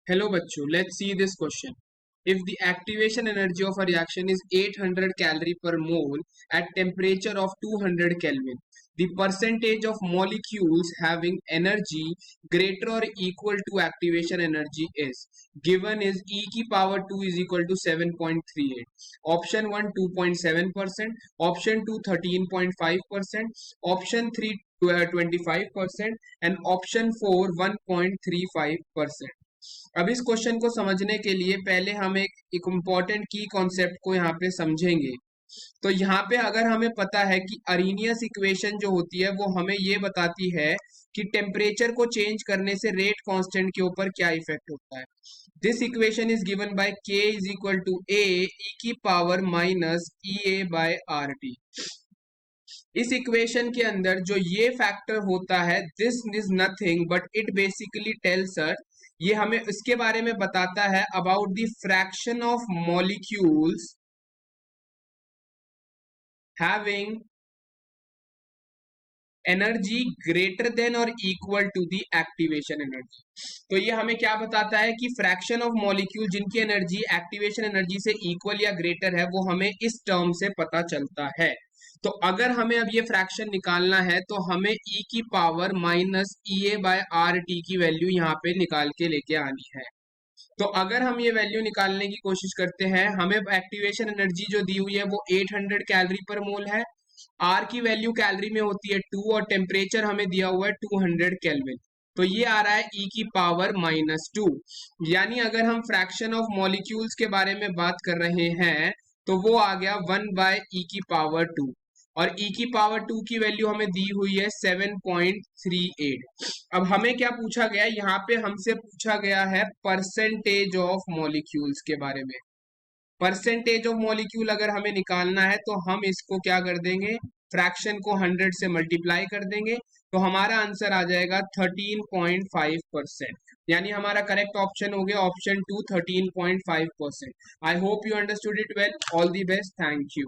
Hello bachcho, let's see this question. If the activation energy of a reaction is 800 calorie per mole at temperature of 200 Kelvin, the percentage of molecules having energy greater or equal to activation energy is given is e की power 2 is equal to 7.38. Option 1 2.7%, option 2 13.5%, option 3 25% and option 4 1.35%. अब इस question को समझने के लिए पहले हम एक इम्पॉर्टेंट की कॉन्सेप्ट को यहाँ पे समझेंगे। तो यहाँ पे अगर हमें पता है कि अरीनियस इक्वेशन जो होती है वो हमें ये बताती है कि टेम्परेचर को चेंज करने से रेट कांस्टेंट के ऊपर क्या इफेक्ट होता है। This equation is given by K is equal to A E की power minus E A by R T. इस इक्वेशन के अंदर जो ये फैक्टर होता है this is nothing but it basically tells us, ये हमें इसके बारे में बताता है about the fraction of molecules having energy greater than और equal to the activation energy. तो ये हमें क्या बताता है कि फ्रैक्शन ऑफ मॉलिक्यूल जिनकी एनर्जी एक्टिवेशन एनर्जी से इक्वल या ग्रेटर है वो हमें इस टर्म से पता चलता है। तो अगर हमें अब ये फ्रैक्शन निकालना है तो हमें e की power minus E A by R T की वैल्यू यहाँ पे निकाल के लेके आनी है। तो अगर हम ये वैल्यू निकालने की कोशिश करते हैं, हमें एक्टिवेशन एनर्जी जो दी हुई है वो 800 कैलोरी पर मोल है, आर की वैल्यू कैलोरी में होती है 2 और टेम्परेचर हमें दिया हुआ है 200 केल्विन। तो ये आ रहा है e की पावर माइनस 2। यानी अगर हम फ्रैक्शन ऑफ मॉलिक्यूल्स के बारे में बात कर रहे हैं तो वो आ गया 1 बाय ई की पावर 2 और e की पावर 2 की वैल्यू हमें दी हुई है 7.38। अब हमें क्या पूछा गया है, यहाँ पे हमसे पूछा गया है परसेंटेज ऑफ मॉलिक्यूल्स के बारे में। परसेंटेज ऑफ मॉलिक्यूल अगर हमें निकालना है तो हम इसको क्या कर देंगे, फ्रैक्शन को 100 से मल्टीप्लाई कर देंगे तो हमारा आंसर आ जाएगा 13.5%। यानी हमारा करेक्ट ऑप्शन हो गया option 2 13.5%। I hope you understood it well. All the best, thank you.